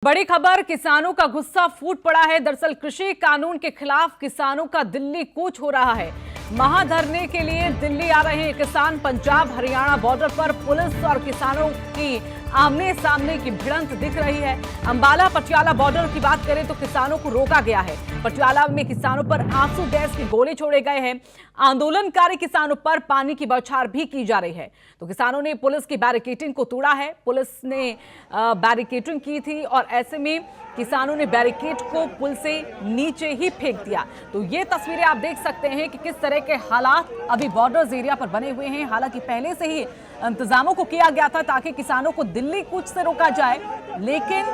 बड़ी खबर, किसानों का गुस्सा फूट पड़ा है। दरअसल कृषि कानून के खिलाफ किसानों का दिल्ली कूच हो रहा है। महाधरने के लिए दिल्ली आ रहे हैं किसान। पंजाब हरियाणा बॉर्डर पर पुलिस और किसानों की आमने सामने की भिड़ंत दिख रही है। अंबाला पटियाला बॉर्डर की बात करें तो किसानों को रोका गया है। पटियाला में किसानों पर आंसू गैस के गोले छोड़े गए हैं। आंदोलनकारी किसानों पर पानी की बौछार भी की जा रही है। तो किसानों ने पुलिस की बैरिकेडिंग को तोड़ा है। पुलिस ने बैरिकेडिंग की थी और ऐसे में किसानों ने बैरिकेड को पुल से नीचे ही फेंक दिया। तो ये तस्वीरें आप देख सकते हैं कि किस तरह के हालात अभी बॉर्डर्स एरिया पर बने हुए हैं। हालांकि पहले से ही इंतजामों को किया गया था ताकि किसानों को दिल्ली कूच से रोका जाए, लेकिन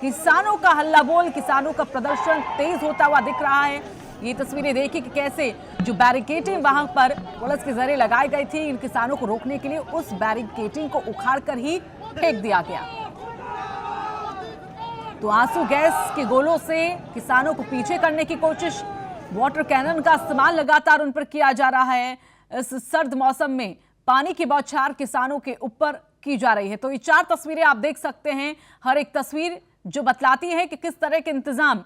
किसानों का हल्ला बोल, किसानों का प्रदर्शन तेज होता हुआ दिख रहा है। ये तस्वीरें देखिए कि कैसे जो बैरिकेडिंग वहां पर पुलिस के जरिए लगाई गई थी इन किसानों को रोकने के लिए, उस बैरिकेडिंग को उखाड़कर ही फेंक दिया गया। तो आंसू गैस के गोलों से किसानों को पीछे करने की कोशिश, वाटर कैनन का इस्तेमाल लगातार उन पर किया जा रहा है। इस सर्द मौसम में पानी की बौछार किसानों के ऊपर की जा रही है। तो ये चार तस्वीरें आप देख सकते हैं, हर एक तस्वीर जो बतलाती है कि किस तरह के इंतजाम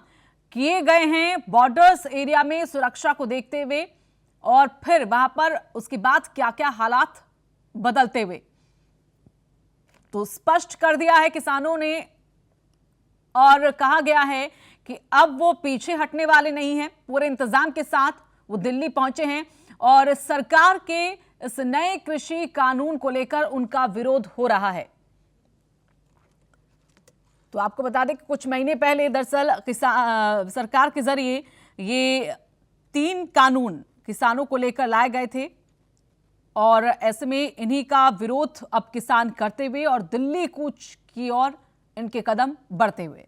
किए गए हैं बॉर्डर्स एरिया में सुरक्षा को देखते हुए, और फिर वहां पर उसके बाद क्या क्या हालात बदलते हुए। तो स्पष्ट कर दिया है किसानों ने और कहा गया है कि अब वो पीछे हटने वाले नहीं हैं। पूरे इंतजाम के साथ वो दिल्ली पहुंचे हैं और सरकार के इस नए कृषि कानून को लेकर उनका विरोध हो रहा है। तो आपको बता दें कि कुछ महीने पहले दरअसल सरकार के जरिए ये 3 कानून किसानों को लेकर लाए गए थे और ऐसे में इन्हीं का विरोध अब किसान करते हुए और दिल्ली कूच की ओर इनके कदम बढ़ते हुए।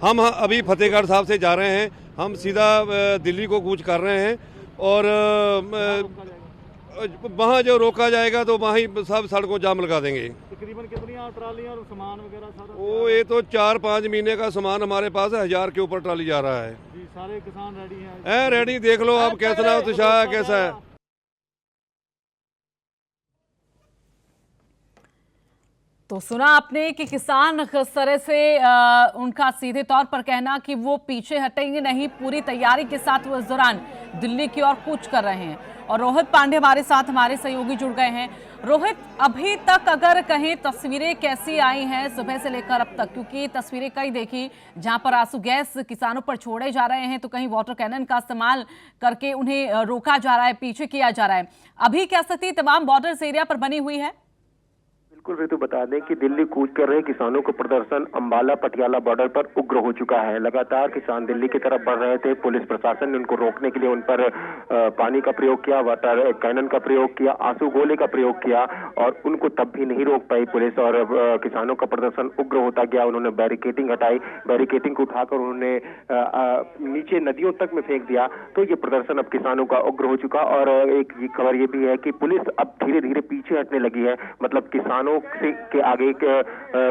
हम अभी फतेहगढ़ साहब से जा रहे हैं। हम सीधा दिल्ली को कूच कर रहे हैं और वहाँ जो रोका जाएगा तो वहाँ ही सब सड़कों जाम लगा देंगे। तकरीबन कितनी ट्रालियां और सामान वगैरह सारा? वो ये तो 4-5 महीने का सामान हमारे पास है। 1000 के ऊपर ट्राली जा रहा है जी। सारे किसान रेडी हैं? रेडी। देख लो आप कैसा उत्साह है, कैसा है। तो सुना आपने कि किसान किस तरह से उनका सीधे तौर पर कहना कि वो पीछे हटेंगे नहीं, पूरी तैयारी के साथ वो इस दौरान दिल्ली की ओर कूच कर रहे हैं। और रोहित पांडे हमारे साथ, हमारे सहयोगी जुड़ गए हैं। रोहित, अभी तक अगर कहें तस्वीरें कैसी आई हैं सुबह से लेकर अब तक, क्योंकि तस्वीरें कई देखी जहां पर आंसू गैस किसानों पर छोड़े जा रहे हैं तो कहीं वाटर कैनन का इस्तेमाल करके उन्हें रोका जा रहा है, पीछे किया जा रहा है। अभी क्या स्थिति तमाम बॉर्डर्स एरिया पर बनी हुई है? बिल्कुल ऋतु, बता दें कि दिल्ली कूच कर रहे किसानों को प्रदर्शन अंबाला पटियाला बॉर्डर पर उग्र हो चुका है। लगातार किसान दिल्ली की तरफ बढ़ रहे थे। पुलिस प्रशासन ने उनको रोकने के लिए उन पर पानी का प्रयोग किया, वाटर कैनन का प्रयोग किया, आंसू गोले का प्रयोग किया और उनको तब भी नहीं रोक पाई पुलिस और किसानों का प्रदर्शन उग्र होता गया। उन्होंने बैरिकेडिंग हटाई, बैरिकेडिंग को उठाकर उन्होंने नीचे नदियों तक में फेंक दिया। तो ये प्रदर्शन अब किसानों का उग्र हो चुका। और एक खबर ये भी है कि पुलिस अब धीरे धीरे पीछे हटने लगी है। मतलब किसानों के आगे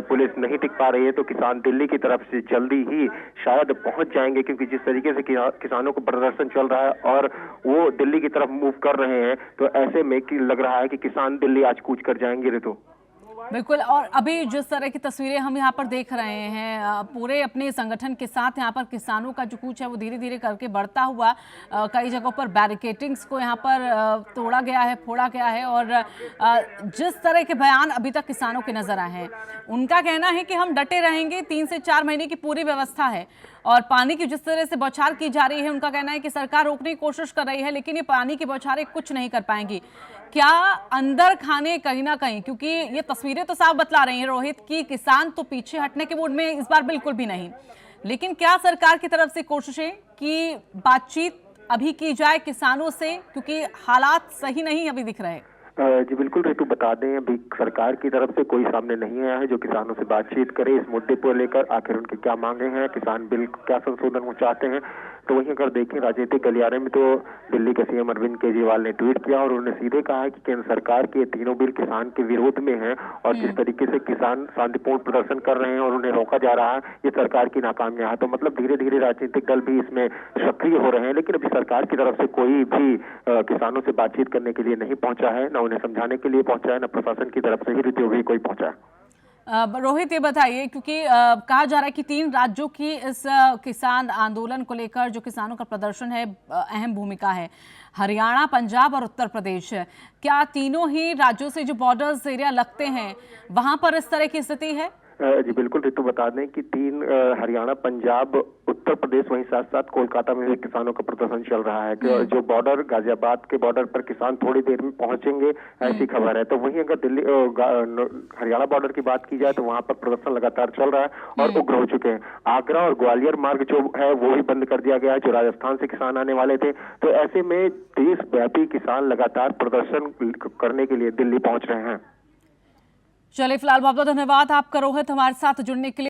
पुलिस नहीं टिक पा रही है तो किसान दिल्ली की तरफ से जल्दी ही शायद पहुंच जाएंगे, क्योंकि जिस तरीके से किसानों को प्रदर्शन चल रहा है और वो दिल्ली की तरफ मूव कर रहे हैं तो ऐसे में कि लग रहा है कि किसान दिल्ली आज कूच कर जाएंगे ऋतु। बिल्कुल। और अभी जिस तरह की तस्वीरें हम यहाँ पर देख रहे हैं, पूरे अपने संगठन के साथ यहाँ पर किसानों का जो कूच है वो धीरे धीरे करके बढ़ता हुआ कई जगहों पर बैरिकेडिंग्स को यहाँ पर तोड़ा गया है, फोड़ा गया है। और जिस तरह के बयान अभी तक किसानों के नजर आए हैं, उनका कहना है कि हम डटे रहेंगे, 3 से 4 महीने की पूरी व्यवस्था है। और पानी की जिस तरह से बौछार की जा रही है, उनका कहना है कि सरकार रोकने की कोशिश कर रही है लेकिन ये पानी की बौछारें कुछ नहीं कर पाएंगी। क्या अंदर खाने कहीं ना कहीं, क्योंकि ये तस्वीरें तो साफ बतला रही हैं रोहित कि किसान तो पीछे हटने के मूड में इस बार बिल्कुल भी नहीं, लेकिन क्या सरकार की तरफ से कोशिशें कि बातचीत अभी की जाए किसानों से, क्योंकि हालात सही नहीं अभी दिख रहे हैं? जी बिल्कुल ऋतु, बता दें अभी सरकार की तरफ से कोई सामने नहीं आया है जो किसानों से बातचीत करे इस मुद्दे को लेकर। आखिर उनके क्या मांगे हैं, किसान बिल क्या संशोधन वो चाहते हैं। तो वहीं अगर देखें राजनीतिक गलियारे में तो दिल्ली के सीएम अरविंद केजरीवाल ने ट्वीट किया और उन्होंने सीधे कहा है कि केंद्र सरकार के तीनों बिल किसान के विरोध में हैं और जिस तरीके से किसान शांतिपूर्ण प्रदर्शन कर रहे हैं और उन्हें रोका जा रहा है ये सरकार की नाकामियां है। तो मतलब धीरे धीरे राजनीतिक दल भी इसमें सक्रिय हो रहे हैं, लेकिन अभी सरकार की तरफ से कोई भी किसानों से बातचीत करने के लिए नहीं पहुंचा है, न न उन्हें समझाने के लिए पहुंचा है, न प्रशासन की तरफ से ही ऋतु भी कोई पहुंचा है। रोहित, ये बताइए, क्योंकि कहा जा रहा है कि 3 राज्यों की इस किसान आंदोलन को लेकर जो किसानों का प्रदर्शन है, अहम भूमिका है। हरियाणा, पंजाब और उत्तर प्रदेश, क्या तीनों ही राज्यों से जो बॉर्डर्स एरिया लगते हैं वहां पर इस तरह की स्थिति है? जी बिल्कुल ऋतु, बता दें कि 3 हरियाणा, पंजाब, उत्तर प्रदेश, वहीं साथ साथ कोलकाता में भी किसानों का प्रदर्शन चल रहा है कि जो बॉर्डर, गाजियाबाद के बॉर्डर पर किसान थोड़ी देर में पहुंचेंगे, ऐसी खबर है। तो वहीं अगर दिल्ली हरियाणा बॉर्डर की बात की जाए तो वहां पर प्रदर्शन लगातार चल रहा है और उग्र हो चुके हैं। आगरा और ग्वालियर मार्ग जो है वो भी बंद कर दिया गया है, जो राजस्थान से किसान आने वाले थे। तो ऐसे में देशव्यापी किसान लगातार प्रदर्शन करने के लिए दिल्ली पहुंच रहे हैं। चलिए, फिलहाल बहुत बहुत धन्यवाद आपका रोहित, हमारे साथ जुड़ने के लिए।